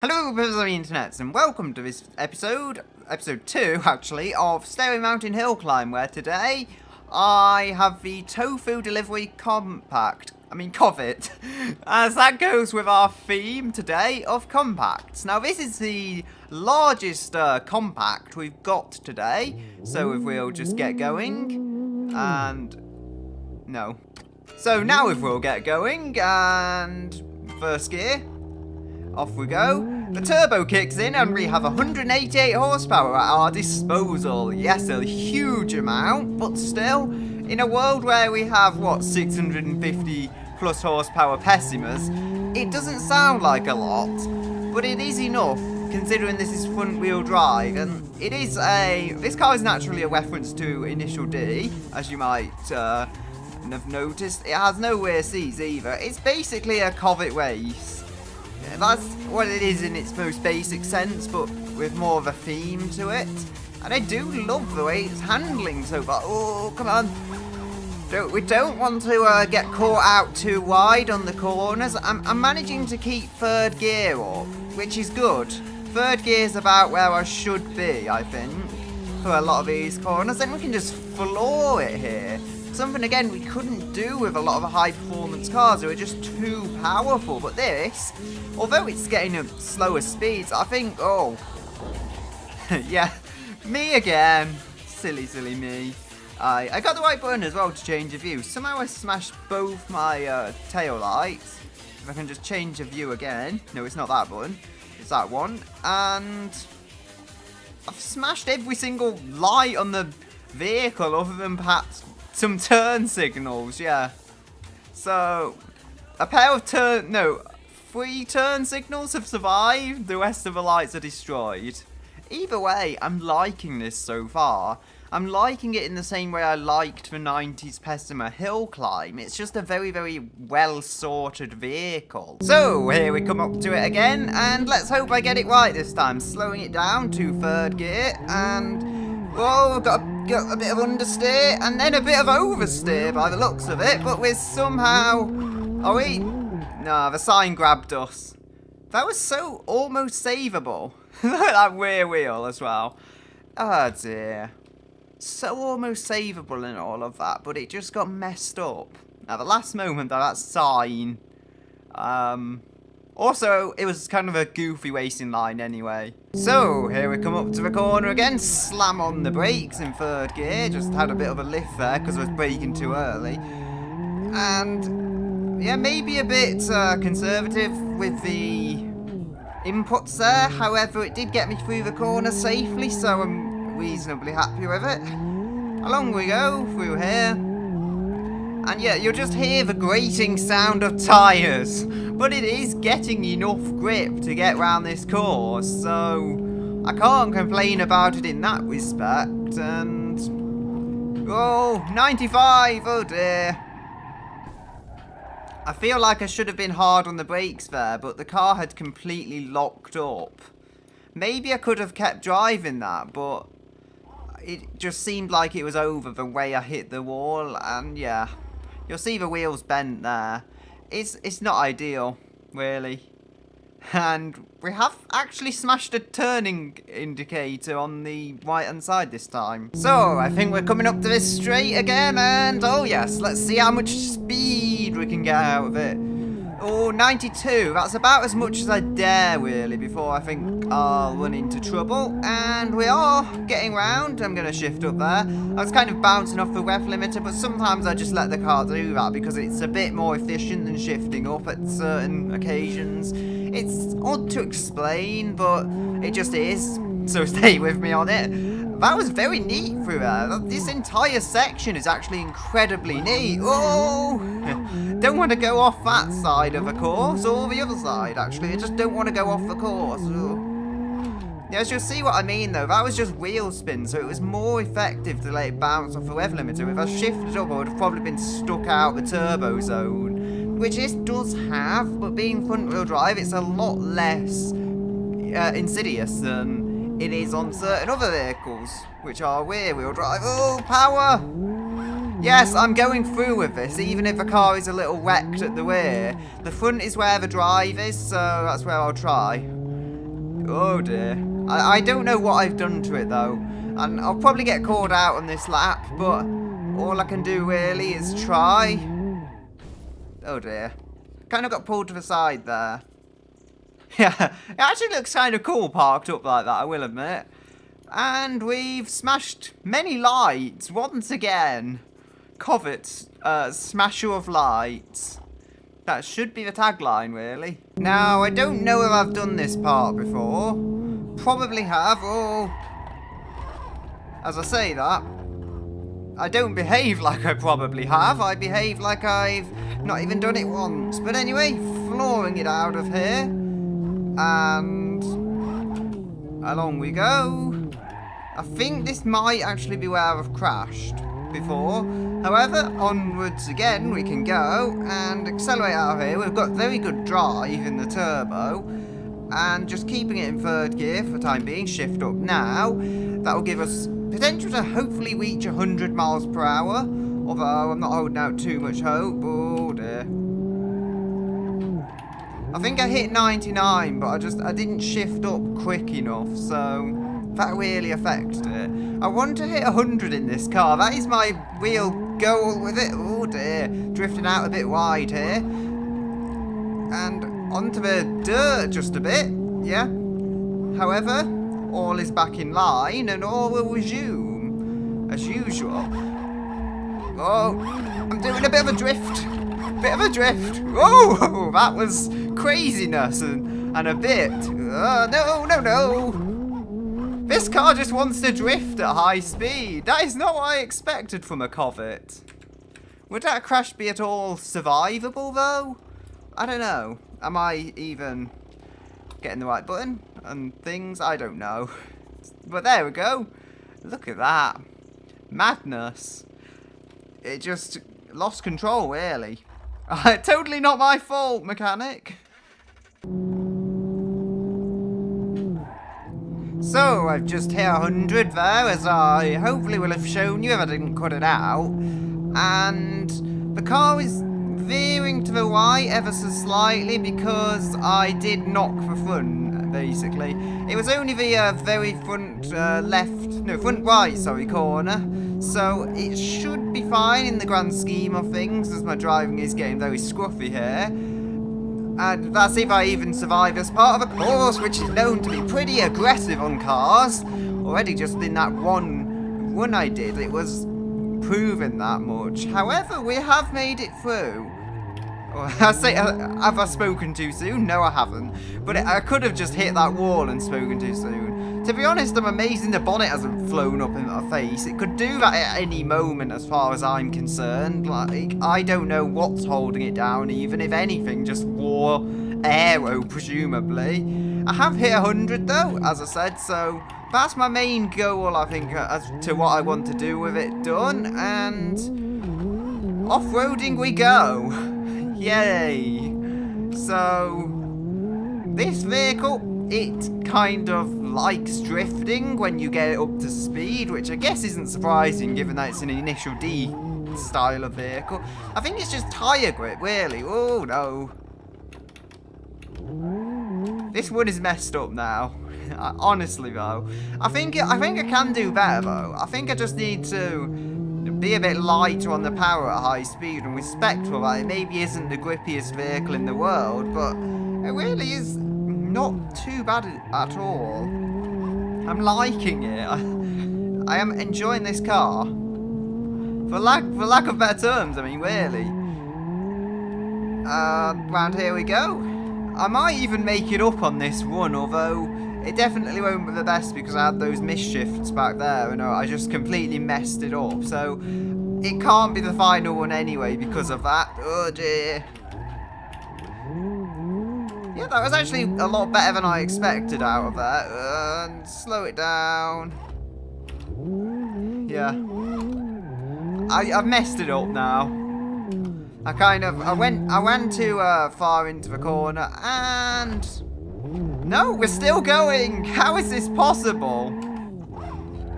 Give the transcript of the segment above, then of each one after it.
Hello, members of the internet, and welcome to this episode 2 actually, of Stairway Mountain Hill Climb, where today I have the Tofu Delivery Covet, as that goes with our theme today of compacts. Now this is the largest compact we've got today, so if we'll just get going, and no. So now if we'll get going, and first gear. Off we go. The turbo kicks in and we have 188 horsepower at our disposal. Yes, a huge amount, but still, in a world where we have, 650 plus horsepower Pessimas, it doesn't sound like a lot, but it is enough, considering this is front wheel drive, and it is this car is naturally a reference to Initial D, as you might have noticed. It has no rear seats either. It's basically a Covet race. That's what it is in its most basic sense, but with more of a theme to it. And I do love the way it's handling so far. Oh, come on. We don't want to get caught out too wide on the corners. I'm managing to keep third gear up, which is good. Third gear is about where I should be, I think, for a lot of these corners. Then we can just floor it here. Something, again, we couldn't do with a lot of high-performance cars. They were just too powerful. But this, although it's getting a slower speeds, I think, yeah, me again. Silly, silly me. I got the right button as well to change the view. Somehow I smashed both my tail lights. If I can just change the view again. No, it's not that button. It's that one. And I've smashed every single light on the vehicle other than perhaps some turn signals, yeah. So, a pair of 3 turn signals have survived. The rest of the lights are destroyed. Either way, I'm liking this so far. I'm liking it in the same way I liked the 90s Pessima Hill Climb. It's just a very, very well-sorted vehicle. So, here we come up to it again, and let's hope I get it right this time. Slowing it down to third gear, and whoa, we've got a bit of understeer, and then a bit of oversteer by the looks of it, but we're somehow... Are we? No, the sign grabbed us. That was so almost savable. Look at that rear wheel as well. Oh dear. So almost savable in all of that, but it just got messed up. Now the last moment of that sign... Also, it was kind of a goofy racing line anyway. So, here we come up to the corner again. Slam on the brakes in third gear. Just had a bit of a lift there because I was braking too early. And, yeah, maybe a bit conservative with the inputs there. However, it did get me through the corner safely, so I'm reasonably happy with it. Along we go, through here. And yeah, you'll just hear the grating sound of tyres. But it is getting enough grip to get round this course, so I can't complain about it in that respect. And... oh, 95, oh dear. I feel like I should have been hard on the brakes there, but the car had completely locked up. Maybe I could have kept driving that, but it just seemed like it was over the way I hit the wall, and yeah. You'll see the wheels bent there. It's not ideal, really. And we have actually smashed a turning indicator on the right-hand side this time. So, I think we're coming up to this straight again, and oh yes, let's see how much speed we can get out of it. Oh, 92. That's about as much as I dare, really, before I think I'll run into trouble. And we are getting round. I'm going to shift up there. I was kind of bouncing off the rev limiter, but sometimes I just let the car do that because it's a bit more efficient than shifting up at certain occasions. It's odd to explain, but it just is. So stay with me on it. That was very neat through there. This entire section is actually incredibly neat. Oh! Don't want to go off that side of the course, or the other side, actually. I just don't want to go off the course. Yes, you'll see what I mean, though. That was just wheel spin, so it was more effective to let it bounce off the rev limiter. If I shifted up, I would have probably been stuck out the turbo zone, which this does have, but being front-wheel drive, it's a lot less insidious than it is on certain other vehicles, which are rear-wheel drive. Oh, power! Yes, I'm going through with this, even if the car is a little wrecked at the rear. The front is where the drive is, so that's where I'll try. Oh dear. I don't know what I've done to it though. And I'll probably get called out on this lap, but all I can do really is try. Oh dear. Kind of got pulled to the side there. Yeah, it actually looks kind of cool parked up like that, I will admit. And we've smashed many lights once again. Covet's smasher of lights. That should be the tagline, really. Now, I don't know if I've done this part before. Probably have, or... As I say that, I don't behave like I probably have. I behave like I've not even done it once. But anyway, flooring it out of here. And... along we go. I think this might actually be where I've crashed before. However, onwards again we can go and accelerate out of here. We've got very good drive in the turbo. And just keeping it in third gear for the time being. Shift up now. That will give us potential to hopefully reach 100 miles per hour. Although I'm not holding out too much hope. Oh dear. I think I hit 99, but I didn't shift up quick enough, so that really affected it. I want to hit 100 in this car. That is my real goal with it. Oh dear. Drifting out a bit wide here. And onto the dirt just a bit. Yeah. However, all is back in line and all will resume as usual. Oh, I'm doing a bit of a drift. Bit of a drift. Oh, that was craziness and a bit. No. This car just wants to drift at high speed. That is not what I expected from a Covet. Would that crash be at all survivable though? I don't know. Am I even getting the right button and things? I don't know. But there we go. Look at that. Madness. It just lost control, really. Totally not my fault, mechanic. So, I've just hit 100 there, as I hopefully will have shown you if I didn't cut it out. And the car is veering to the right ever so slightly because I did knock the front, basically. It was only the very front front right, corner. So it should be fine in the grand scheme of things, as my driving is getting very scruffy here. And that's if I even survive this part of a course, which is known to be pretty aggressive on cars. Already just in that one run I did, it was proven that much. However, we have made it through. Have I spoken too soon? No, I haven't. But I could have just hit that wall and spoken too soon. To be honest, I'm amazing the bonnet hasn't flown up in my face. It could do that at any moment as far as I'm concerned. Like, I don't know what's holding it down, even if anything, just war aero, presumably. I have hit 100 though, as I said, so that's my main goal, I think, as to what I want to do with it done. And off-roading we go. Yay! So, this vehicle, it kind of likes drifting when you get it up to speed, which I guess isn't surprising given that it's an initial D style of vehicle. I think it's just tyre grip, really. Oh no. This one is messed up now. Honestly though. I think I can do better though. I think I just need to be a bit lighter on the power at high speed and respectful that it maybe isn't the grippiest vehicle in the world, but it really is not too bad at all. I'm liking it. I am enjoying this car. For lack of better terms, I mean, really. Round here we go. I might even make it up on this run, although it definitely won't be the best because I had those misshifts back there and I just completely messed it up. So it can't be the final one anyway because of that. Oh dear. Yeah, that was actually a lot better than I expected out of that. And slow it down. Yeah. I've messed it up now. I went too far into the corner and... No, we're still going! How is this possible?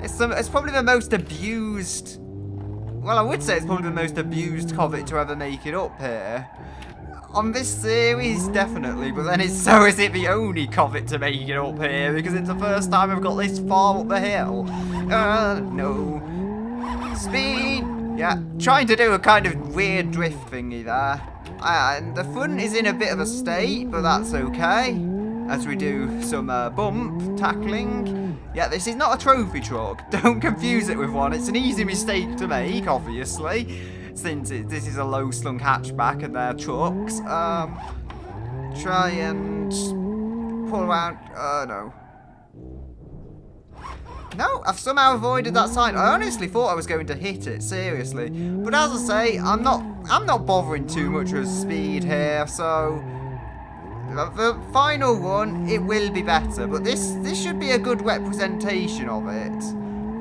It's probably the most abused... Well, I would say it's probably the most abused Covet to ever make it up here. on this series, definitely, but then so is it the only Covet to make it up here, because it's the first time I've got this far up the hill. No. Speed! Yeah, trying to do a kind of weird drift thingy there. And the front is in a bit of a state, but that's okay. As we do some bump tackling. Yeah, this is not a trophy truck. Don't confuse it with one. It's an easy mistake to make, obviously, since this is a low-slung hatchback and they're trucks. Try and pull around. No. No, I've somehow avoided that sign. I honestly thought I was going to hit it, seriously. But as I say, I'm not bothering too much with speed here, so the final one, it will be better. But this should be a good representation of it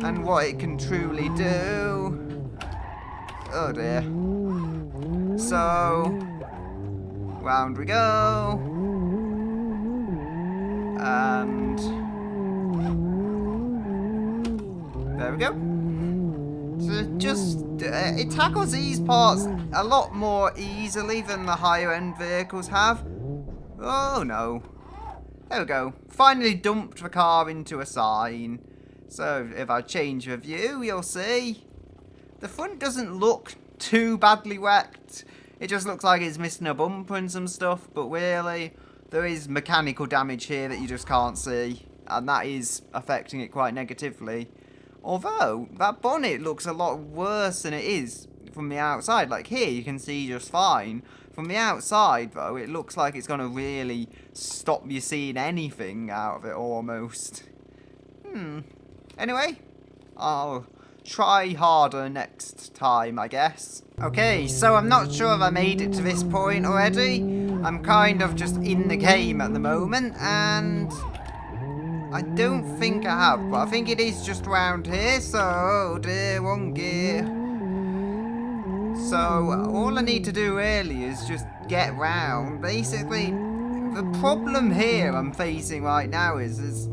and what it can truly do. Oh dear. So round we go. And there we go. So it tackles these parts a lot more easily than the higher end vehicles have. Oh no. There we go. Finally dumped the car into a sign. So if I change the view, you'll see the front doesn't look too badly wrecked. It just looks like it's missing a bumper and some stuff, but really there is mechanical damage here that you just can't see, and that is affecting it quite negatively. Although, that bonnet looks a lot worse than it is from the outside. Like here, you can see just fine. From the outside, though, it looks like it's going to really stop you seeing anything out of it, almost. Anyway, I'll try harder next time, I guess. Okay, so I'm not sure if I made it to this point already. I'm kind of just in the game at the moment, and I don't think I have, but I think it is just around here, so, oh dear, one gear. So, all I need to do really is just get round. Basically, the problem here I'm facing right now is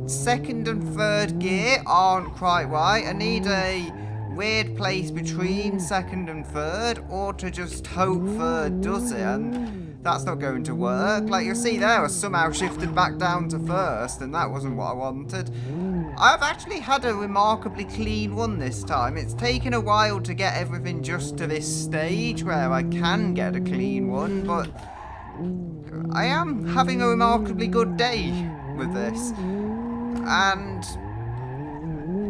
second and third gear aren't quite right. I need a weird place between second and third, or to just hope third does it, and that's not going to work. Like you'll see there, I somehow shifted back down to first, and that wasn't what I wanted. I've actually had a remarkably clean one this time. It's taken a while to get everything just to this stage where I can get a clean one, but I am having a remarkably good day with this. And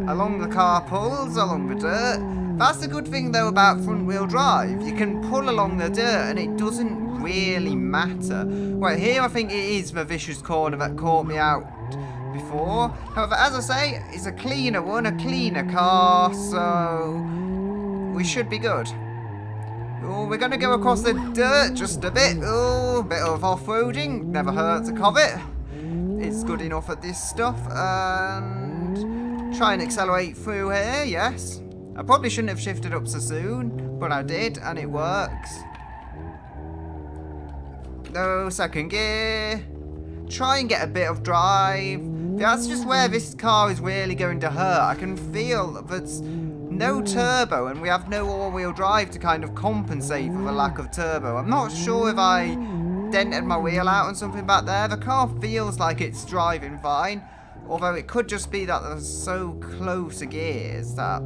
along the car pulls, along the dirt. That's the good thing though about front wheel drive. You can pull along the dirt and it doesn't really matter. Well, here I think it is the vicious corner that caught me out before. However, as I say, it's a cleaner one, a cleaner car, so we should be good. Oh, we're going to go across the dirt just a bit. Oh, bit of off-roading. Never hurts a Covet. It's good enough at this stuff. And try and accelerate through here, yes. I probably shouldn't have shifted up so soon, but I did, and it works. No, second gear. Try and get a bit of drive. That's just where this car is really going to hurt. I can feel there's no turbo, and we have no all-wheel drive to kind of compensate for the lack of turbo. I'm not sure if I dented my wheel out on something back there. The car feels like it's driving fine, although it could just be that there's so close gears that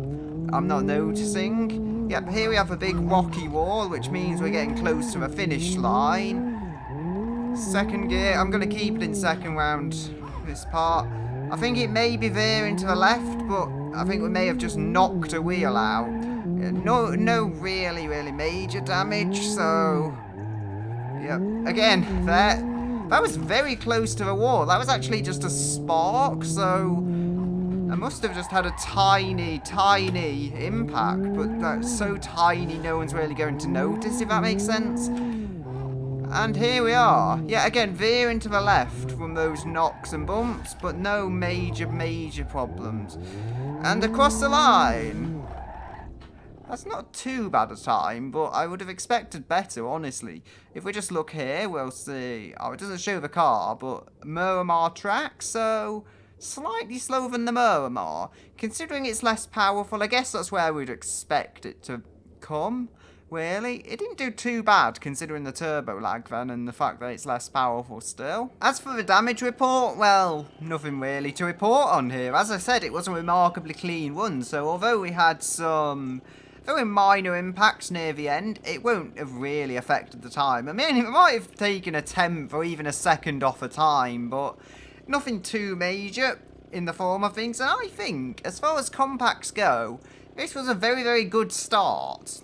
I'm not noticing. Yep, here we have a big rocky wall, which means we're getting close to the finish line. Second gear, I'm going to keep it in second round this part. I think it may be veering to the left, but I think we may have just knocked a wheel out. No really major damage, so yep. Again, that was very close to the wall. That was actually just a spark, so I must have just had a tiny impact, but that's so tiny no one's really going to notice, if that makes sense. And here we are. Yeah, again, veering to the left from those knocks and bumps, but no major problems. And across the line. That's not too bad a time, but I would have expected better, honestly. If we just look here, we'll see. Oh, it doesn't show the car, but Miramar track, so slightly slower than the Miramar. Considering it's less powerful, I guess that's where we'd expect it to come. Really? It didn't do too bad considering the turbo lag then and the fact that it's less powerful still. As for the damage report, well, nothing really to report on here. As I said, it was a remarkably clean one, so although we had some very minor impacts near the end, it won't have really affected the time. I mean, it might have taken a tenth or even a second off a time, but nothing too major in the form of things. And I think, as far as compacts go, this was a very, very good start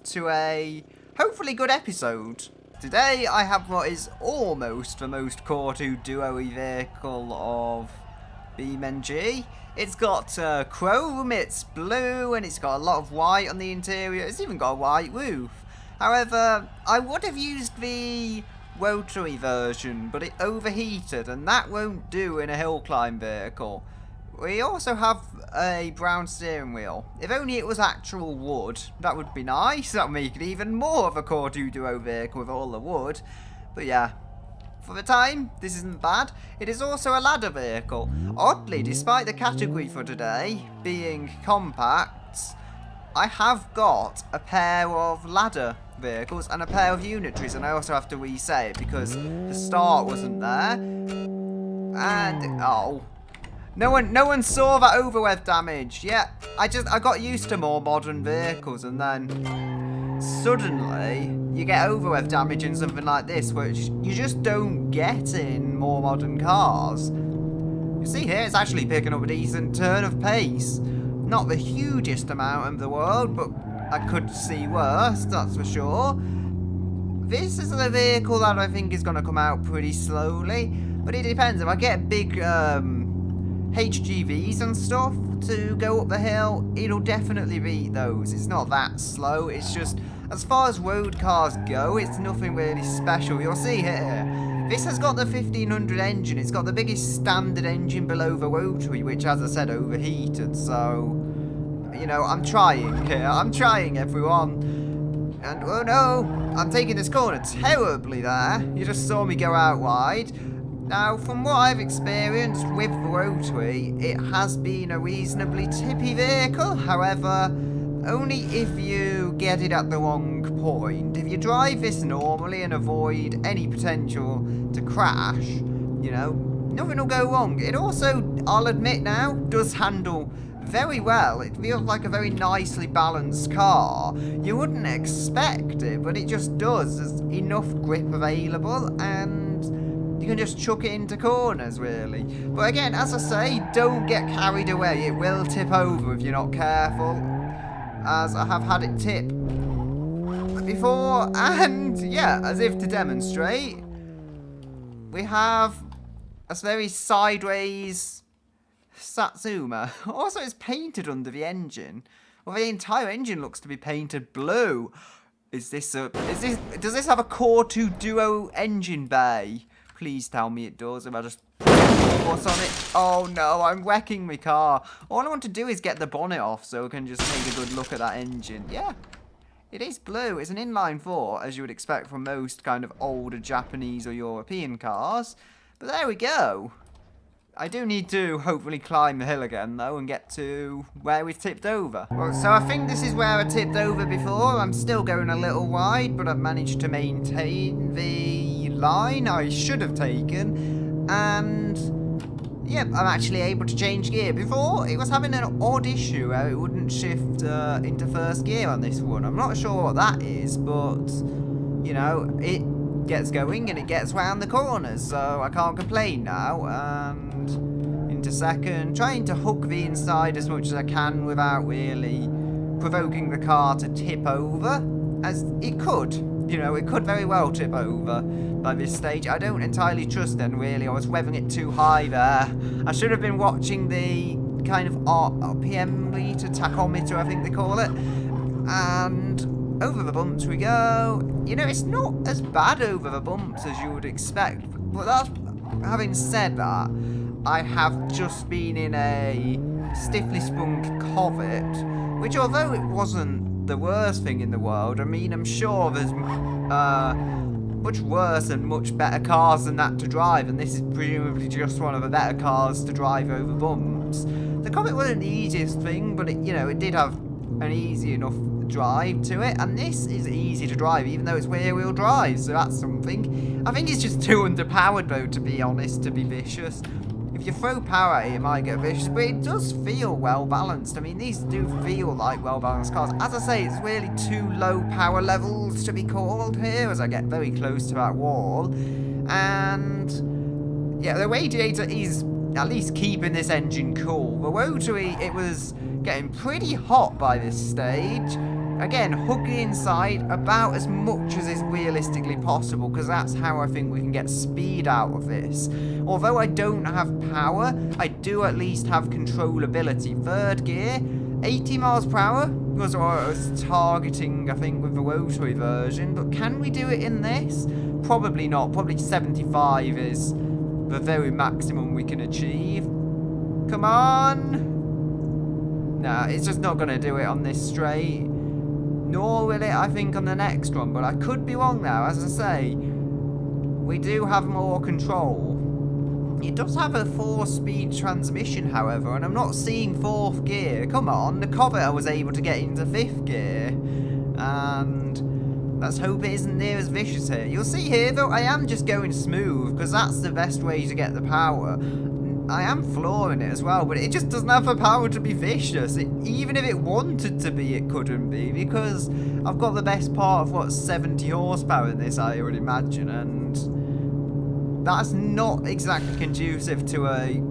to a hopefully good episode. Today I have what is almost the most Core 2 duo vehicle of BeamNG. It's got chrome, it's blue, and it's got a lot of white on the interior. It's even got a white roof. However, I would have used the rotary version, but it overheated, and that won't do in a hill climb vehicle. We also have a brown steering wheel. If only it was actual wood, that would be nice. That would make it even more of a Core 2 duo vehicle with all the wood. But yeah, for the time, this isn't bad. It is also a ladder vehicle. Oddly, despite the category for today being compacts, I have got a pair of ladder vehicles and a pair of unitaries, and I also have to reset it because the start wasn't there. And oh, no one saw that overrev damage. Yeah, I got used to more modern vehicles, and then suddenly you get overrev damage in something like this, which you just don't get in more modern cars. You see here, it's actually picking up a decent turn of pace. Not the hugest amount in the world, but I could see worse, that's for sure. This is a vehicle that I think is going to come out pretty slowly, but it depends. If I get big HGVs and stuff to go up the hill, it'll definitely beat those. It's not that slow, it's just, as far as road cars go, it's nothing really special. You'll see here, this has got the 1500 engine. It's got the biggest standard engine below the rotary, which, as I said, overheated. So, you know, I'm trying here. I'm trying, everyone. And, oh no, I'm taking this corner terribly there. You just saw me go out wide. Now, from what I've experienced with the rotary, it has been a reasonably tippy vehicle. However, only if you get it at the wrong point. If you drive this normally and avoid any potential to crash, you know, nothing will go wrong. It also, I'll admit now, does handle very well. It feels like a very nicely balanced car. You wouldn't expect it, but it just does. There's enough grip available, and you can just chuck it into corners, really. But again, as I say, don't get carried away. It will tip over if you're not careful, as I have had it tip before. And yeah, as if to demonstrate, we have a very sideways Satsuma. Also, it's painted under the engine. Well, the entire engine looks to be painted blue. Does this have a Core 2 Duo engine bay? Please tell me it does. If I just what's on it? Oh no, I'm wrecking my car. All I want to do is get the bonnet off so I can just take a good look at that engine. Yeah, it is blue. It's an inline 4, as you would expect from most kind of older Japanese or European cars. But there we go. I do need to hopefully climb the hill again, though, and get to where we've tipped over. Well, so I think this is where I tipped over before. I'm still going a little wide, but I've managed to maintain the line I should have taken. And, yep, I'm actually able to change gear. Before, it was having an odd issue where it wouldn't shift into first gear on this one. I'm not sure what that is, but, you know, it gets going and it gets round the corners, so I can't complain now. And into second, trying to hook the inside as much as I can without really provoking the car to tip over, as it could. You know, it could very well tip over by this stage. I don't entirely trust it, really. I was revving it too high there. I should have been watching the kind of RPM meter, tachometer, I think they call it. And over the bumps we go. You know, it's not as bad over the bumps as you would expect. But that's, having said that, I have just been in a stiffly sprung Covet, which, although it wasn't the worst thing in the world, I mean, I'm sure there's much worse and much better cars than that to drive, and this is presumably just one of the better cars to drive over bumps. The Comet wasn't the easiest thing, but it, you know, it did have an easy enough drive to it, and this is easy to drive, even though it's rear-wheel drive, so that's something. I think it's just too underpowered, though, to be honest, to be vicious. If you throw power at it, it might get vicious, but it does feel well-balanced. I mean, these do feel like well-balanced cars. As I say, it's really too low power levels to be called here, as I get very close to that wall. And yeah, the radiator is at least keeping this engine cool. The rotary, it was getting pretty hot by this stage. Again, hugging inside about as much as is realistically possible, because that's how I think we can get speed out of this. Although I don't have power, I do at least have controllability. Third gear, 80 miles per hour was what I was targeting, I think, with the rotary version. But can we do it in this? Probably not. Probably 75 is the very maximum we can achieve. Come on! Nah, it's just not going to do it on this straight. Nor will it, I think, on the next one. But I could be wrong now. As I say, we do have more control. It does have a 4-speed transmission, however, and I'm not seeing 4th gear. Come on, the Covet I was able to get into 5th gear. And let's hope it isn't near as vicious here. You'll see here, though, I am just going smooth, because that's the best way to get the power. I am flooring it as well, but it just doesn't have the power to be vicious. Even if it wanted to be, it couldn't be, because I've got the best part of, what, 70 horsepower in this, I would imagine, and that's not exactly conducive to a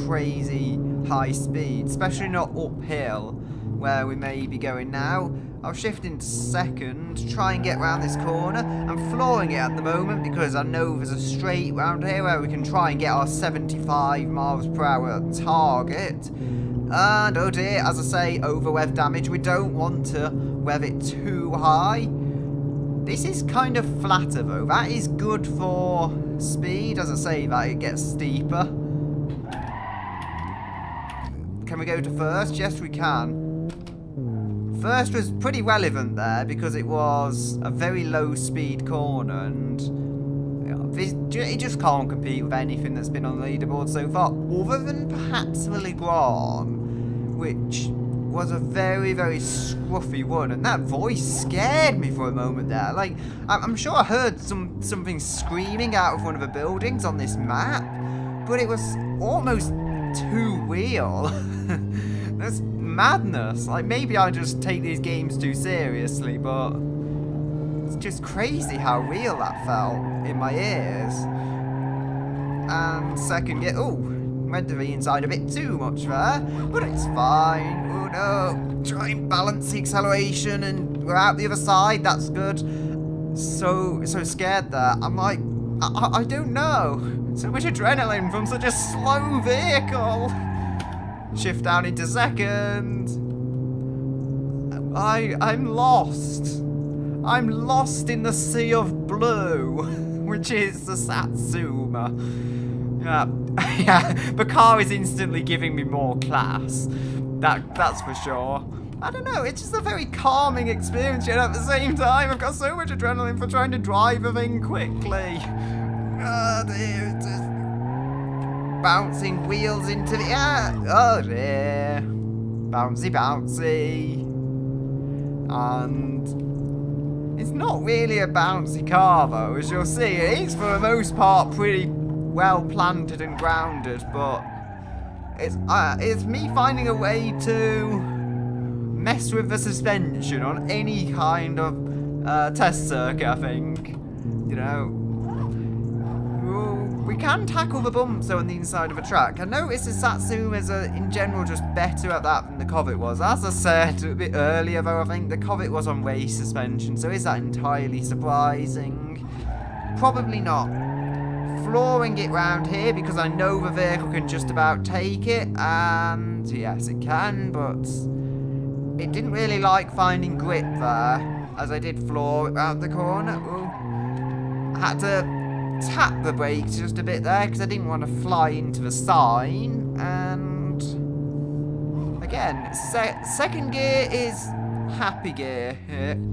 crazy high speed, especially not uphill, where we may be going now. I'll shift into second to try and get around this corner. I'm flooring it at the moment because I know there's a straight round here where we can try and get our 75 miles per hour target. And oh dear, as I say, over rev damage. We don't want to rev it too high. This is kind of flatter though. That is good for speed. As I say, that it gets steeper. Can we go to first? Yes, we can. First was pretty relevant there because it was a very low speed corner, and it just can't compete with anything that's been on the leaderboard so far, other than perhaps the Legrand, which was a very, very scruffy one. And that voice scared me for a moment there. Like, I'm sure I heard something screaming out of one of the buildings on this map, but it was almost too real. That's madness. Like, maybe I just take these games too seriously, but it's just crazy how real that felt in my ears. And second gear, oh, went to the inside a bit too much there, but it's fine. Oh no, try and balance the acceleration, and we're out the other side. That's good. So scared there. I'm like, I don't know. So much adrenaline from such a slow vehicle. Shift down into second. I'm lost. I'm lost in the sea of blue, which is the Satsuma. Yeah, yeah. The car is instantly giving me more class. That's for sure. I don't know. It's just a very calming experience, yet at the same time, I've got so much adrenaline for trying to drive the thing quickly. Oh dear, it's just bouncing wheels into the air. Oh dear. Bouncy, bouncy. And it's not really a bouncy car though, as you'll see. It is for the most part pretty well planted and grounded, but it's me finding a way to mess with the suspension on any kind of test circuit, I think. You know, we can tackle the bumps though on the inside of a track. I noticed the Satsumas are in general just better at that than the Covet was. As I said a bit earlier though, I think the Covet was on race suspension, so is that entirely surprising? Probably not. Flooring it round here because I know the vehicle can just about take it, and yes it can, but it didn't really like finding grip there as I did floor it round the corner. Ooh. I had to tap the brakes just a bit there because I didn't want to fly into the sign. And again, second gear is happy gear.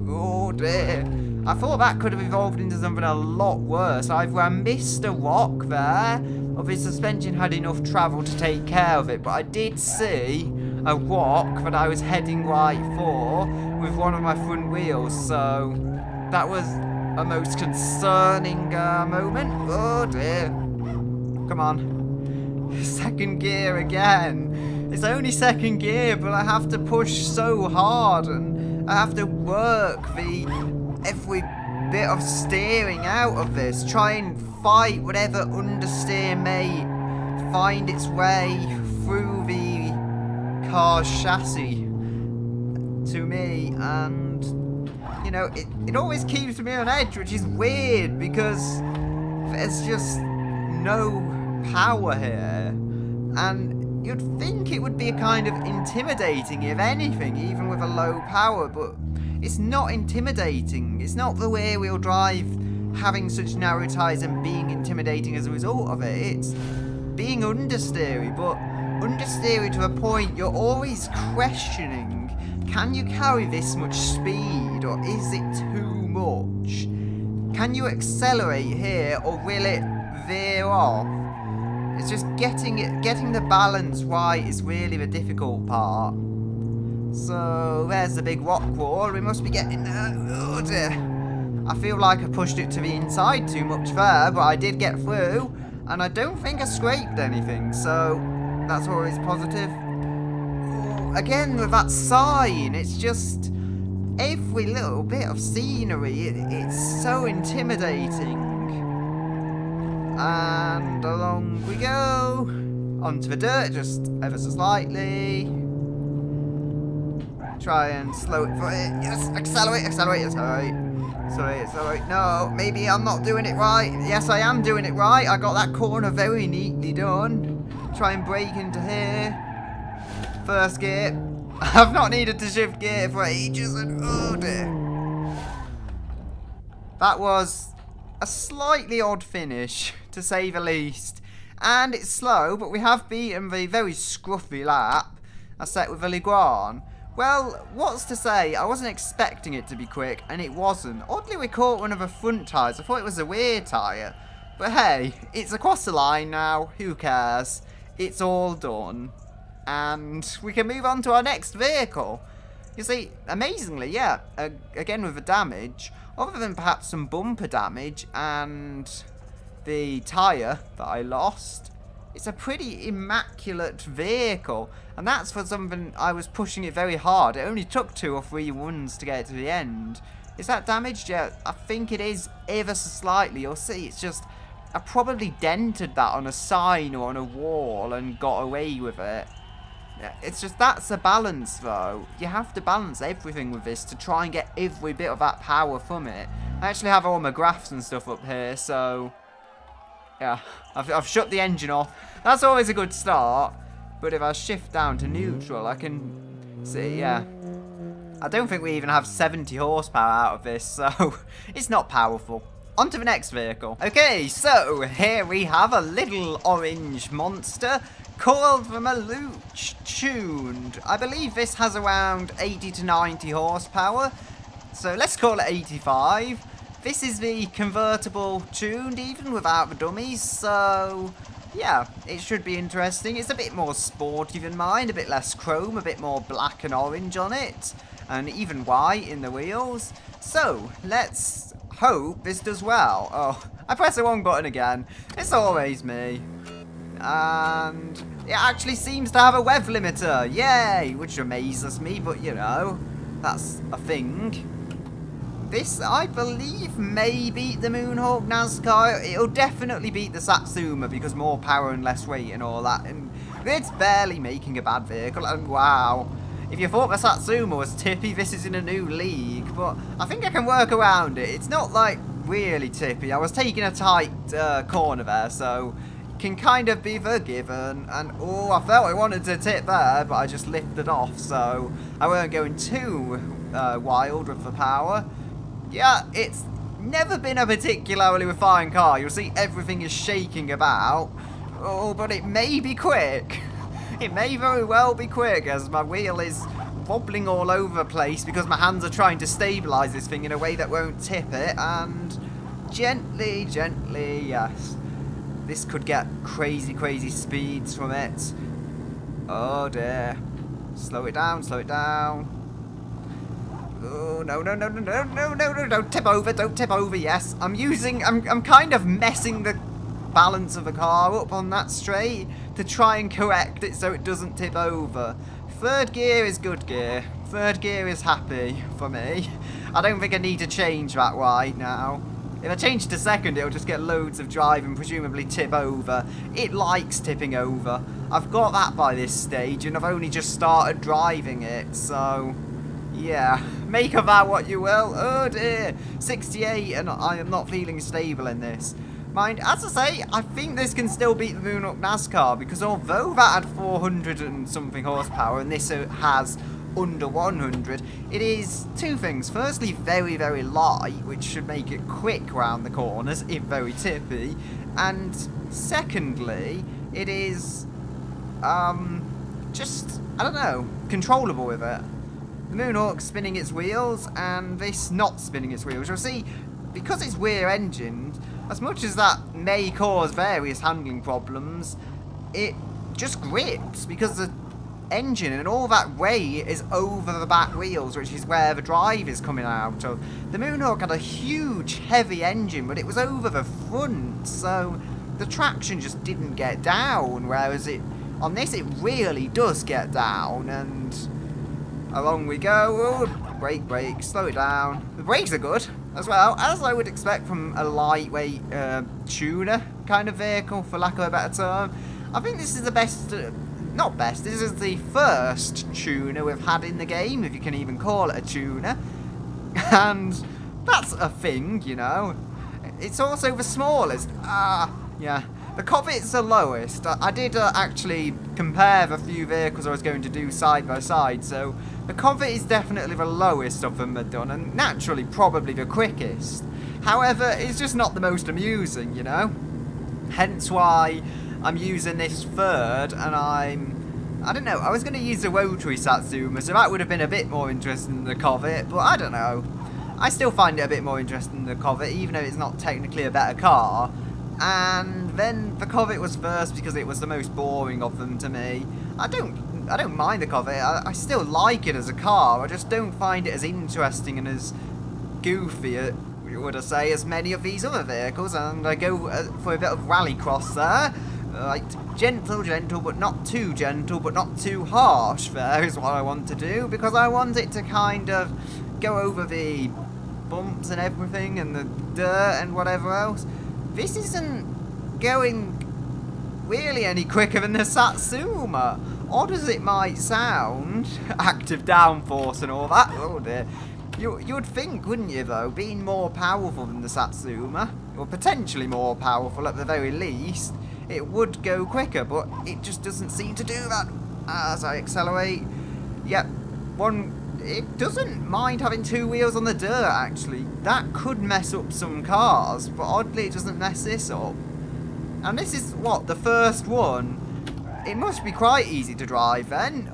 Oh dear. I thought that could have evolved into something a lot worse. Either I missed a rock there, or the suspension had enough travel to take care of it, but I did see a rock that I was heading right for, with one of my front wheels, so that was a most concerning moment. Oh dear. Come on. Second gear again. It's only second gear, but I have to push so hard, and I have to work every bit of steering out of this. Try and fight whatever understeer may find its way through the car's chassis to me, and you know, it always keeps me on edge, which is weird because there's just no power here, and you'd think it would be kind of intimidating, if anything, even with a low power, but it's not intimidating. It's not the rear-wheel drive having such narrow tyres and being intimidating as a result of it. It's being understeery, but understeery to a point you're always questioning, can you carry this much speed, or is it too much? Can you accelerate here, or will it veer off? It's just getting the balance right is really the difficult part. So there's the big rock wall. We must be getting there. Oh dear. I feel like I pushed it to the inside too much there, but I did get through, and I don't think I scraped anything, so that's always positive. Again, with that sign, it's just every little bit of scenery, it's so intimidating. And along we go, onto the dirt, just ever so slightly. Try and slow it for it. Yes, accelerate, accelerate, accelerate. Sorry, no, maybe I'm not doing it right. Yes, I am doing it right. I got that corner very neatly done. Try and brake into here. First gear. I've not needed to shift gear for ages, and oh dear. That was a slightly odd finish, to say the least. And it's slow, but we have beaten the very scruffy lap I set with the Legrand. Well, what's to say, I wasn't expecting it to be quick, and it wasn't. Oddly, we caught one of the front tyres. I thought it was a rear tyre. But hey, it's across the line now. Who cares? It's all done. And we can move on to our next vehicle. You see, amazingly, yeah, again with the damage, other than perhaps some bumper damage and the tyre that I lost, it's a pretty immaculate vehicle. And that's for something I was pushing it very hard. It only took 2 or 3 runs to get it to the end. Is that damaged yet? I think it is ever so slightly. You'll see, it's just, I probably dented that on a sign or on a wall and got away with it. It's just, that's the balance though. You have to balance everything with this to try and get every bit of that power from it. I actually have all my graphs and stuff up here, so yeah, I've shut the engine off. That's always a good start. But if I shift down to neutral, I can see, yeah. I don't think we even have 70 horsepower out of this, so it's not powerful. On to the next vehicle. Okay, so here we have a little orange monster called the Maluch Tuned. I believe this has around 80 to 90 horsepower, so let's call it 85. This is the convertible tuned, even without the dummies, so yeah, it should be interesting. It's a bit more sporty than mine, a bit less chrome, a bit more black and orange on it, and even white in the wheels. So, let's hope this does well. Oh, I pressed the wrong button again. It's always me. And it actually seems to have a rev limiter. Yay! Which amazes me, but you know, that's a thing. This, I believe, may beat the Moonhawk NASCAR. It'll definitely beat the Satsuma because more power and less weight and all that. And it's barely making a bad vehicle. And wow, if you thought the Satsuma was tippy, this is in a new league. But I think I can work around it. It's not like really tippy. I was taking a tight corner there, so can kind of be forgiven. And oh, I felt I wanted to tip there, but I just lifted off, so I weren't going too wild with the power. Yeah, it's never been a particularly refined car. You'll see everything is shaking about. Oh, but it may be quick. It may very well be quick, as my wheel is wobbling all over the place because my hands are trying to stabilise this thing in a way that won't tip it. And gently, gently, yes. This could get crazy, crazy speeds from it. Oh dear. Slow it down, slow it down. Oh, no, no, no, no, no, no, no, no, don't tip over, yes. I'm kind of messing the balance of the car up on that straight to try and correct it so it doesn't tip over. Third gear is good gear. Third gear is happy for me. I don't think I need to change that right now. If I change to second, it'll just get loads of drive and presumably tip over. It likes tipping over. I've got that by this stage, and I've only just started driving it, so... yeah. Make of that what you will. Oh dear. 68, and I am not feeling stable in this. Mind, as I say, I think this can still beat the Moonhawk NASCAR, because although that had 400 and something horsepower, and this has under 100, it is two things. Firstly, very, very light, which should make it quick round the corners, if very tippy. And secondly, it is, just, I don't know, controllable with it. The Moonhawk spinning its wheels, and this not spinning its wheels. You'll see, because it's rear-engined, as much as that may cause various handling problems, it just grips, because the engine and all that weight is over the back wheels, which is where the drive is coming out of. The Moonhawk had a huge heavy engine, but it was over the front, so the traction just didn't get down, whereas on this it really does get down, and along we go. Oh, brake, slow it down. The brakes are good as well, as I would expect from a lightweight tuner kind of vehicle, for lack of a better term. I think this is the best, not best, this is the first tuner we've had in the game, if you can even call it a tuner. And that's a thing, you know. It's also the smallest. Yeah. The Covet's the lowest. I did actually compare the few vehicles I was going to do side by side, so the Covet is definitely the lowest of them they've done, and naturally probably the quickest. However, it's just not the most amusing, you know? Hence why I'm using this third, and I don't know, I was going to use the rotary Satsuma, so that would have been a bit more interesting than the Covet, but I don't know. I still find it a bit more interesting than the Covet, even though it's not technically a better car. And then the Covet was first because it was the most boring of them to me. I don't mind the Covet. I still like it as a car. I just don't find it as interesting and as goofy, would I say, as many of these other vehicles. And I go for a bit of rallycross there. Like, gentle, but not too gentle, but not too harsh. There is what I want to do, because I want it to kind of go over the bumps and everything and the dirt and whatever else. This isn't going really any quicker than the Satsuma. Odd as it might sound, active downforce and all that, oh dear. You'd think, wouldn't you, though, being more powerful than the Satsuma, or potentially more powerful at the very least, it would go quicker, but it just doesn't seem to do that. As I accelerate, yep, it doesn't mind having two wheels on the dirt, actually. That could mess up some cars, but oddly it doesn't mess this up. And this is, what, the first one? It must be quite easy to drive then.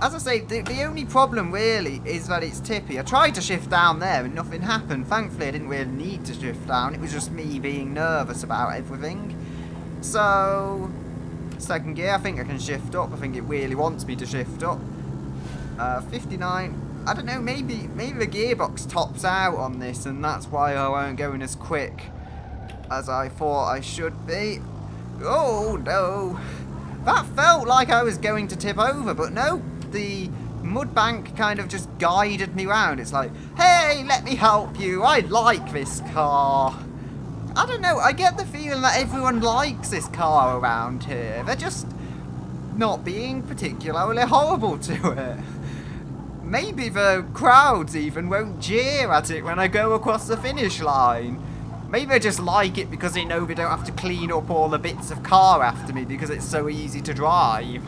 As I say, the only problem really is that it's tippy. I tried to shift down there and nothing happened. Thankfully I didn't really need to shift down. It was just me being nervous about everything. So, second gear, I think I can shift up. I think it really wants me to shift up. 59, I don't know, maybe the gearbox tops out on this, and that's why I weren't going as quick as I thought I should be. Oh no, that felt like I was going to tip over, but no, the mud bank kind of just guided me round. It's like, hey, let me help you, I like this car. I don't know, I get the feeling that everyone likes this car around here. They're just not being particularly horrible to it. Maybe the crowds even won't jeer at it when I go across the finish line. Maybe they just like it because they know they don't have to clean up all the bits of car after me because it's so easy to drive.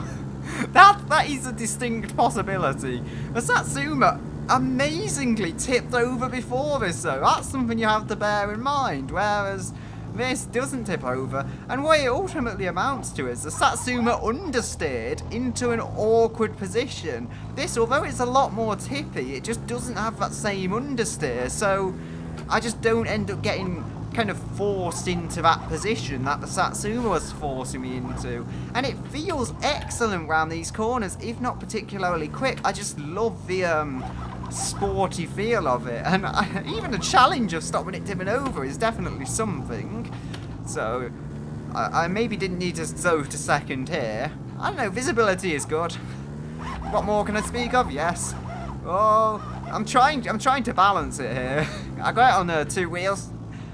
That is a distinct possibility. The Satsuma amazingly tipped over before this, though. That's something you have to bear in mind, whereas this doesn't tip over, and what it ultimately amounts to is the Satsuma understeered into an awkward position. This, although it's a lot more tippy, it just doesn't have that same understeer, so I just don't end up getting kind of forced into that position that the Satsuma was forcing me into. And it feels excellent round these corners, if not particularly quick. I just love the sporty feel of it. And even the challenge of stopping it tipping over is definitely something. So I maybe didn't need to go to second here. I don't know, visibility is good. What more can I speak of? Yes. Oh, I'm trying to balance it here. I got it on 2 wheels.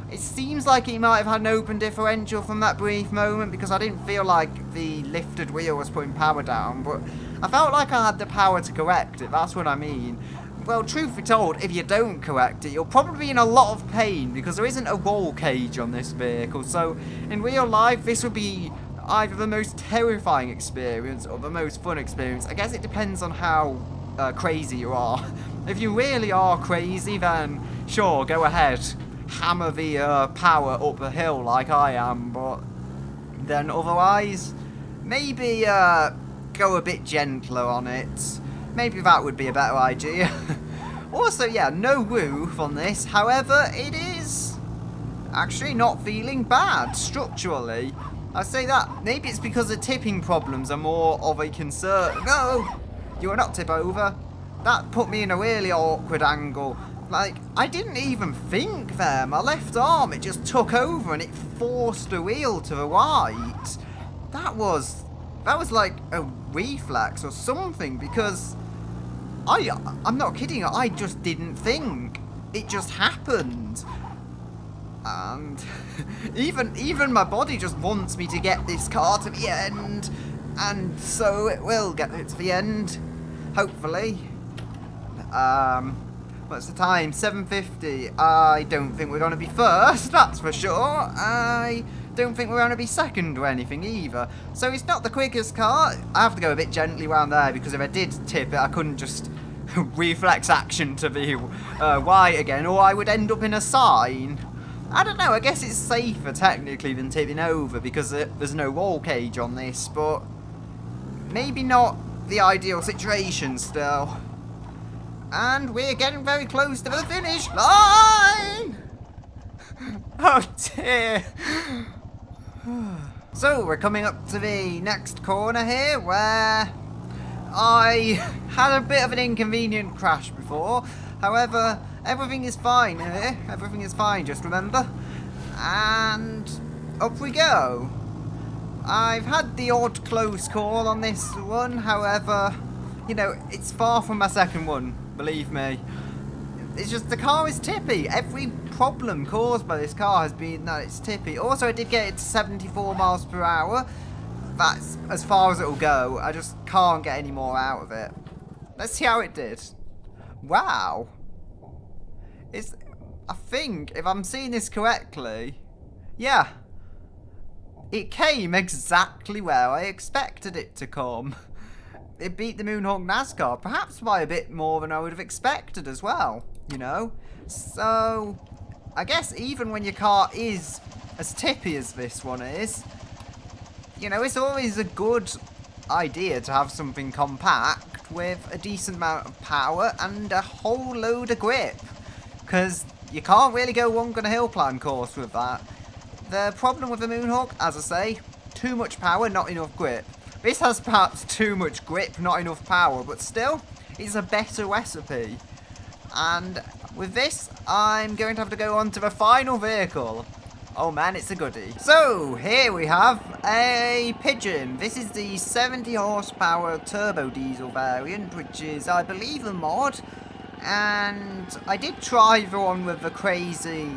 It seems like he might have had an open differential from that brief moment because I didn't feel like the lifted wheel was putting power down, but I felt like I had the power to correct it, that's what I mean. Well, truth be told, if you don't correct it, you'll probably be in a lot of pain because there isn't a roll cage on this vehicle, so in real life this would be either the most terrifying experience or the most fun experience. I guess it depends on how crazy you are. If you really are crazy, then sure, go ahead. Hammer the power up the hill like I am, but then otherwise, maybe go a bit gentler on it. Maybe that would be a better idea. Also, yeah, no roof on this. However, it is actually not feeling bad structurally. I say that. Maybe it's because the tipping problems are more of a concern. No! You will not tip over. That put me in a really awkward angle. Like, I didn't even think there. My left arm, it just took over and it forced the wheel to the right. That was like a reflex or something because I'm not kidding. I just didn't think. It just happened. And even my body just wants me to get this car to the end. And so it will get it to the end. Hopefully. What's the time? 7:50. I don't think we're going to be first, that's for sure. I don't think we're going to be second or anything either. So it's not the quickest car. I have to go a bit gently around there because if I did tip it, I couldn't just reflex action to the right again, or I would end up in a sign. I don't know, I guess it's safer technically than tipping over because there's no roll cage on this, but maybe not the ideal situation still. And we're getting very close to the finish line! Oh dear! So we're coming up to the next corner here where I had a bit of an inconvenient crash before. However, everything is fine here. Everything is fine, just remember. And up we go. I've had the odd close call on this one, however, you know, it's far from my second one, believe me. It's just the car is tippy. Every problem caused by this car has been that it's tippy. Also, I did get it to 74 miles per hour. That's as far as it'll go. I just can't get any more out of it. Let's see how it did. Wow. I think, if I'm seeing this correctly, yeah. It came exactly where I expected it to come. It beat the Moonhawk NASCAR, perhaps by a bit more than I would have expected as well, you know? So, I guess even when your car is as tippy as this one is, you know, it's always a good idea to have something compact with a decent amount of power and a whole load of grip. Because you can't really go wrong on a hill climb course with that. The problem with the Moonhawk, as I say, too much power, not enough grip. This has perhaps too much grip, not enough power, but still, it's a better recipe. And with this, I'm going to have to go on to the final vehicle. Oh man, it's a goodie. So, here we have a Pigeon. This is the 70 horsepower turbo diesel variant, which is, I believe, a mod. And I did try the one with the crazy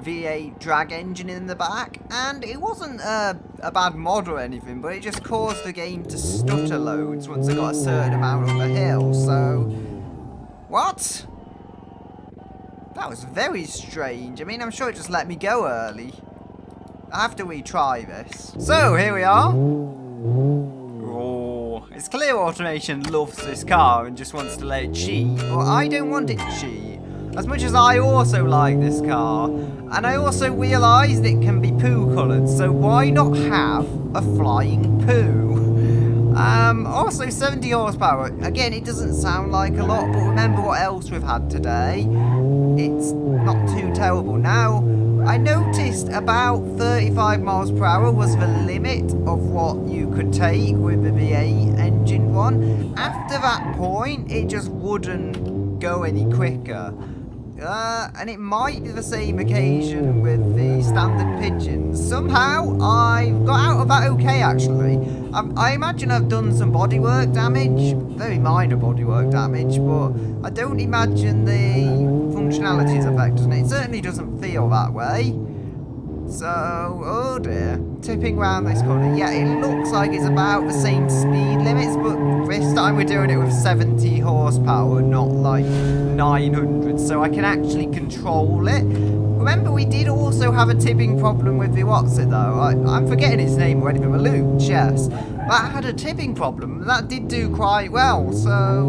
V8 drag engine in the back, and it wasn't a bad mod or anything, but it just caused the game to stutter loads once I got a certain amount up the hill, so... What? That was very strange. I mean, I'm sure it just let me go early. I have to retry this. So, here we are. Oh, it's clear Automation loves this car and just wants to let it cheat, but I don't want it to cheat. As much as I also like this car, and I also realised it can be poo coloured, so why not have a flying poo? Also 70 horsepower. Again, it doesn't sound like a lot, but remember what else we've had today. It's not too terrible. Now, I noticed about 35 miles per hour was the limit of what you could take with the V8 engine one. After that point, it just wouldn't go any quicker. And it might be the same occasion with the standard pigeons. Somehow, I got out of that okay, actually. I imagine I've done some bodywork damage, very minor bodywork damage, but I don't imagine the functionality is affected, and it certainly doesn't feel that way. So, oh dear, tipping round this corner. Yeah, it looks like it's about the same speed limits, but this time we're doing it with 70 horsepower, not like 900, so I can actually control it. Remember, we did also have a tipping problem with the what's it though? I'm forgetting its name already, the Malooch, yes. That had a tipping problem, and that did do quite well, so...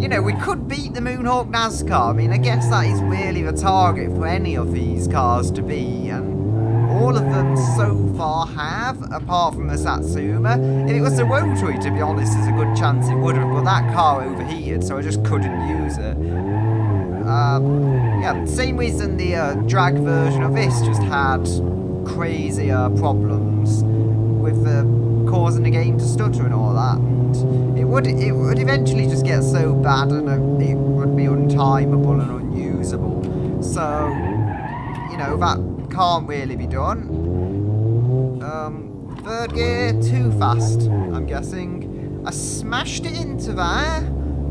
You know, we could beat the Moonhawk NASCAR. I mean, I guess that is really the target for any of these cars to be, and all of them so far have, apart from the Satsuma. If it was the Rotary, to be honest, there's a good chance it would have, but that car overheated, so I just couldn't use it. Yeah, same reason the drag version of this just had crazier problems with causing the game to stutter and all that. And it would eventually just get so bad and it would be untimeable and unusable. So, you know, that can't really be done. Third gear, too fast, I'm guessing. I smashed it into there,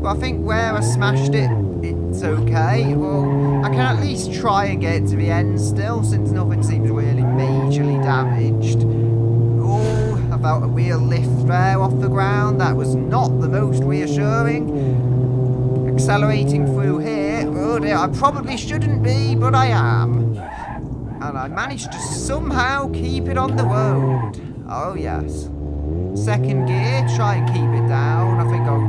but I think where I smashed it, it's okay. Well, I can at least try and get it to the end still, since nothing seems really majorly damaged. Oh, I felt a wheel lift there off the ground. That was not the most reassuring. Accelerating through here. Oh dear, I probably shouldn't be, but I am. And I managed to somehow keep it on the road. Oh yes. Second gear, try and keep it down. I think I'll...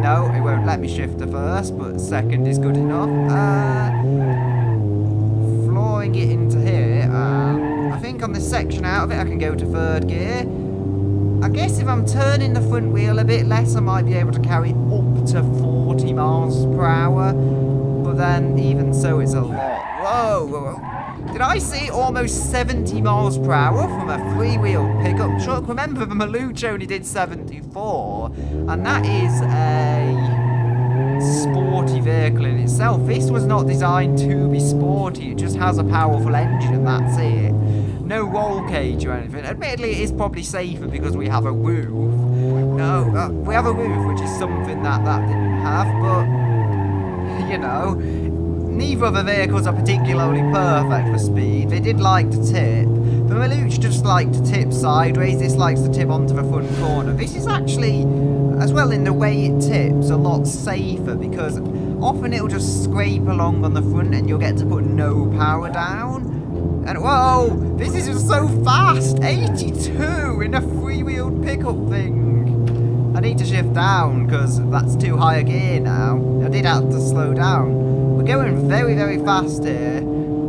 No, it won't let me shift to first, but second is good enough. Flooring it into here. I think on this section out of it I can go to third gear. I guess if I'm turning the front wheel a bit less, I might be able to carry up to 40 miles per hour. But then, even so, it's a lot. Whoa, whoa, whoa. Did I see almost 70 miles per hour from a three-wheel pickup truck? Remember, the Malooch only did 74, and that is a sporty vehicle in itself. This was not designed to be sporty, it just has a powerful engine and that's it. No roll cage or anything. Admittedly, it is probably safer because we have a roof. No, we have a roof, which is something that didn't have, but, you know... Neither of the vehicles are particularly perfect for speed. They did like to tip. The Malooch just like to tip sideways. This likes to tip onto the front corner. This is actually, as well in the way it tips, a lot safer because often it'll just scrape along on the front and you'll get to put no power down. And whoa, this is just so fast. 82 in a three-wheeled pickup thing. I need to shift down because that's too high a gear now. I did have to slow down. We're going very, very fast here.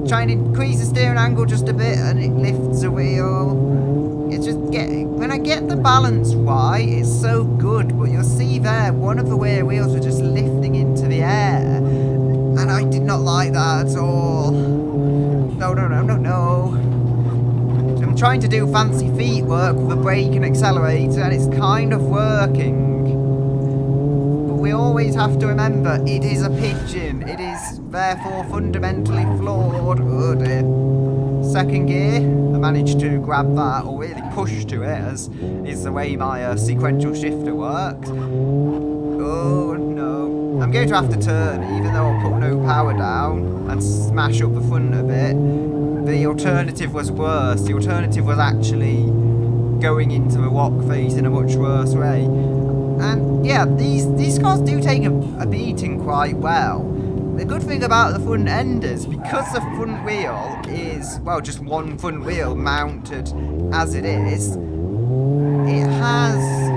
Trying to increase the steering angle just a bit and it lifts the wheel. It's just when I get the balance right, it's so good. But you'll see there, one of the rear wheels was just lifting into the air. And I did not like that at all. No, no, no, no, no. I'm trying to do fancy feet work with the brake and accelerator and it's kind of working. We always have to remember, it is a pigeon. It is therefore fundamentally flawed. Oh dear. Second gear, I managed to grab that, or really push to it, as is the way my sequential shifter works. Oh no. I'm going to have to turn, even though I'll put no power down, and smash up the front a bit. The alternative was worse. The alternative was actually going into the rock face in a much worse way. And yeah, these cars do take a beating quite well. The good thing about the front enders, because the front wheel is, well, just one front wheel mounted as it is, it has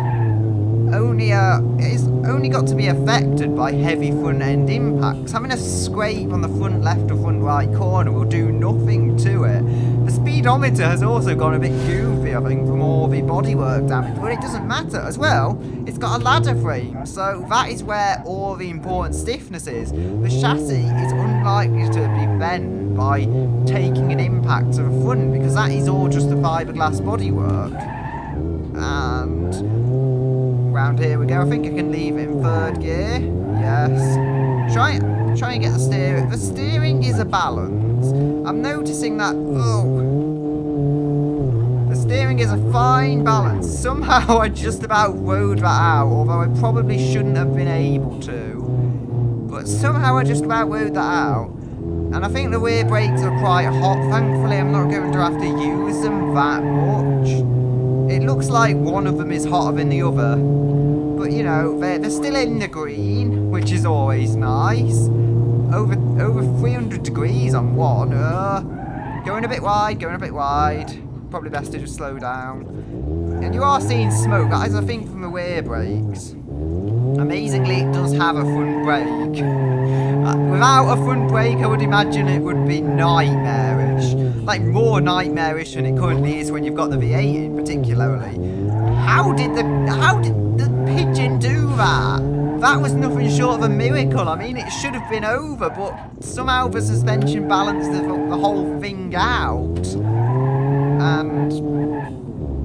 it's only got to be affected by heavy front end impacts. Having a scrape on the front left or front right corner will do nothing to it. The speedometer has also gone a bit goofy, I think, from all the bodywork damage, but it doesn't matter as well. It's got a ladder frame, so that is where all the important stiffness is. The chassis is unlikely to be bent by taking an impact to the front, because that is all just the fiberglass bodywork. And round here we go. I think I can leave it in third gear. Yes. Try and get the steering. The steering is a balance. I'm noticing that. The steering is a fine balance. Somehow I just about rode that out, although I probably shouldn't have been able to. But somehow I just about rode that out. And I think the rear brakes are quite hot. Thankfully, I'm not going to have to use them that much. It looks like one of them is hotter than the other. But, you know, they're still in the green, which is always nice. Over 300 degrees on one. Going a bit wide. Probably best to just slow down. And you are seeing smoke. That is, I think, from the rear brakes. Amazingly, it does have a front brake. Without a front brake, I would imagine it would be nightmarish. Like, more nightmarish than it currently is when you've got the V8 in, particularly. How did the Pigeon do that? That was nothing short of a miracle. I mean, it should have been over, but somehow the suspension balanced the whole thing out. And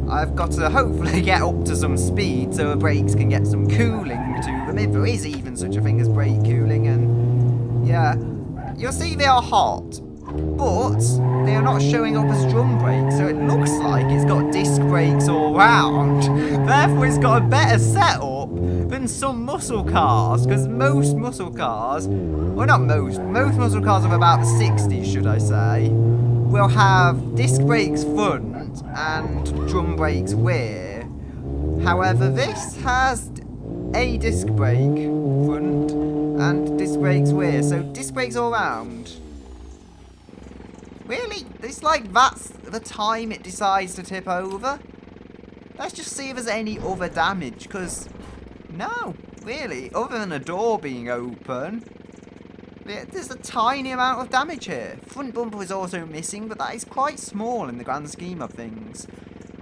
I've got to hopefully get up to some speed so the brakes can get some cooling to them, if there is even such a thing as brake cooling. And yeah, you'll see they are hot, but they are not showing up as drum brakes, so it looks like it's got disc brakes all round. Therefore, it's got a better setup than some muscle cars, because most muscle cars, well, not most muscle cars of about the 60s, should I say, will have disc brakes front and drum brakes rear. However, this has a disc brake front and disc brakes rear, so disc brakes all round. Really? It's like that's the time it decides to tip over? Let's just see if there's any other damage, because no, really, other than a door being open, there's a tiny amount of damage here. Front bumper is also missing, but that is quite small in the grand scheme of things.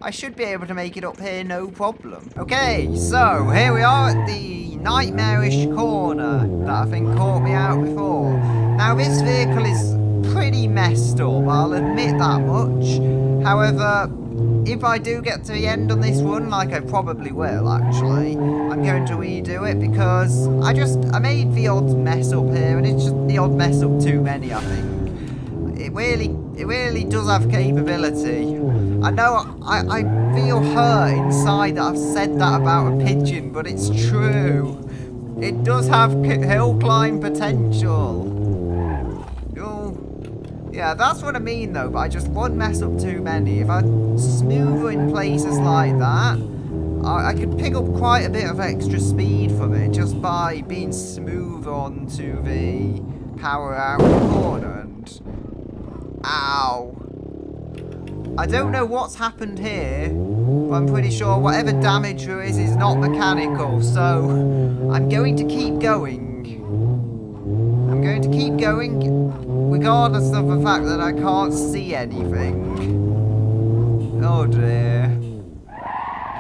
I should be able to make it up here, no problem. Okay, so here we are at the nightmarish corner that I think caught me out before. Now, this vehicle is pretty messed up, I'll admit that much. However, if I do get to the end on this run, like I probably will actually, I'm going to redo it because I made the odd mess up here, and it's just the odd mess up too many, I think. It really does have capability. I know I feel hurt inside that I've said that about a Pigeon, but it's true. It does have hill climb potential. Yeah, that's what I mean though, but I just won't mess up too many. If I smoother in places like that, I could pick up quite a bit of extra speed from it just by being smooth onto the power out corner. And ow. I don't know what's happened here, but I'm pretty sure whatever damage there is not mechanical, so I'm going to keep going. I'm going to keep going, regardless of the fact that I can't see anything. Oh dear.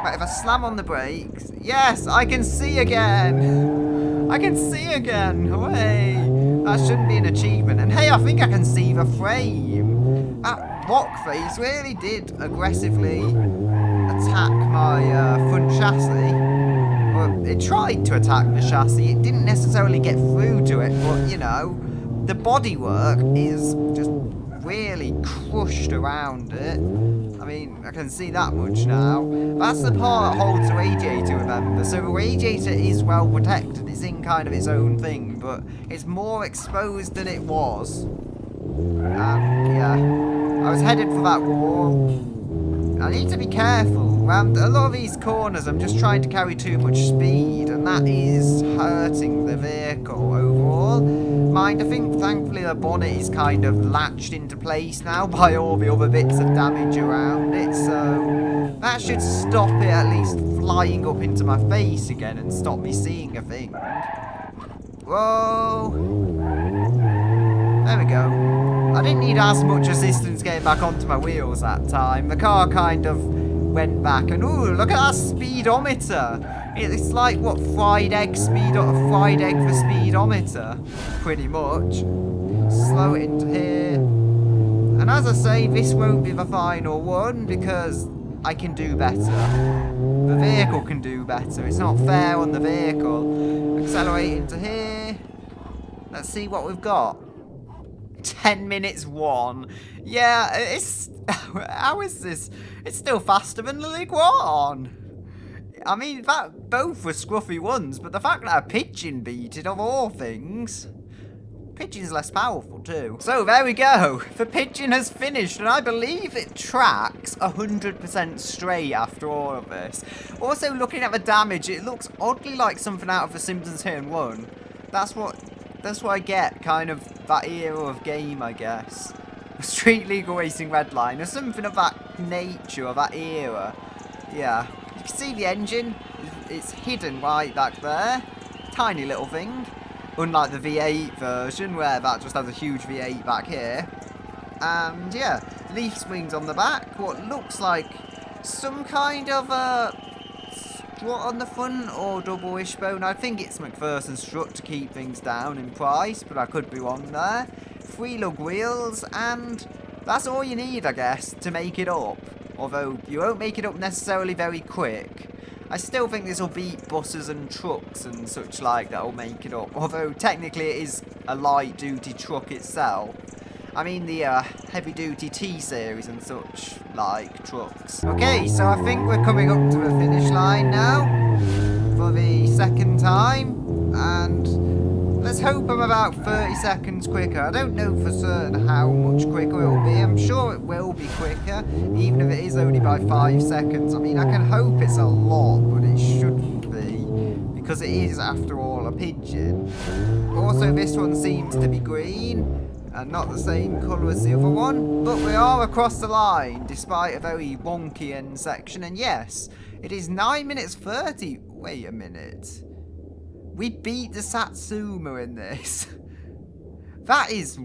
Right, if I slam on the brakes, yes, I can see again. I can see again. Hooray. That shouldn't be an achievement. And hey, I think I can see the frame. That block face really did aggressively attack my front chassis. Well, it tried to attack the chassis. It didn't necessarily get through to it, but you know, the bodywork is just really crushed around it. I mean, I can see that much now. That's the part that holds the radiator, remember. So the radiator is well protected. It's in kind of its own thing, but it's more exposed than it was. Yeah, I was headed for that wall. I need to be careful. Around a lot of these corners, I'm just trying to carry too much speed, and that is hurting the vehicle overall. Mind, I think thankfully the bonnet is kind of latched into place now by all the other bits of damage around it, so that should stop it at least flying up into my face again and stop me seeing a thing. Whoa. There we go. I didn't need as much assistance getting back onto my wheels that time. The car kind of went back, and ooh, look at that speedometer. It's like what, fried egg for speedometer, pretty much. Slow it into here. And as I say, this won't be the final one because I can do better. The vehicle can do better. It's not fair on the vehicle. Accelerate into here. Let's see what we've got. 10 minutes 1. Yeah, it's... How is this? It's still faster than League 1. I mean, both were scruffy ones, but the fact that a pigeon beat it, of all things... Pigeon's less powerful too. So there we go. The pigeon has finished, and I believe it tracks 100% straight after all of this. Also, looking at the damage, it looks oddly like something out of The Simpsons Hit and Run. That's what I get, kind of that era of game, I guess. Street Legal Racing Redline, or something of that nature, of that era. Yeah. You can see the engine. It's hidden right back there. Tiny little thing. Unlike the V8 version, where that just has a huge V8 back here. And yeah, leaf swings on the back. What looks like some kind of a strut on the front or double wishbone. I think it's McPherson's strut to keep things down in price, but I could be wrong there. 3 lug wheels, and that's all you need, I guess, to make it up. Although you won't make it up necessarily very quick. I still think this will beat buses and trucks and such like that will make it up. Although technically it is a light duty truck itself. I mean the heavy duty T-series and such like trucks. Okay, so I think we're coming up to the finish line now for the second time, and let's hope I'm about 30 seconds quicker. I don't know for certain how much quicker it will be. I'm sure it will be quicker, even if it is only by 5 seconds. I mean, I can hope it's a lot, but it shouldn't be, because it is, after all, a pigeon. Also, this one seems to be green, and not the same colour as the other one, but we are across the line, despite a very wonky end section, and yes, it is 9 minutes 30. Wait a minute. We beat the Satsuma in this. That is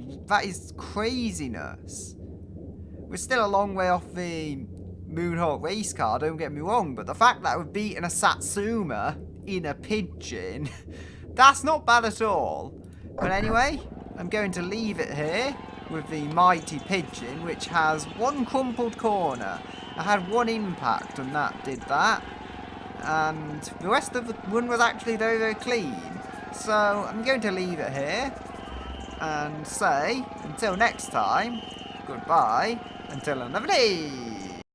craziness. We're still a long way off the Moonhawk race car, don't get me wrong, but the fact that we've beaten a Satsuma in a pigeon, that's not bad at all. But anyway, I'm going to leave it here with the mighty pigeon, which has 1 crumpled corner. I had 1 impact and that did that. And the rest of the run was actually very, very clean. So I'm going to leave it here and say, until next time, goodbye, until another day.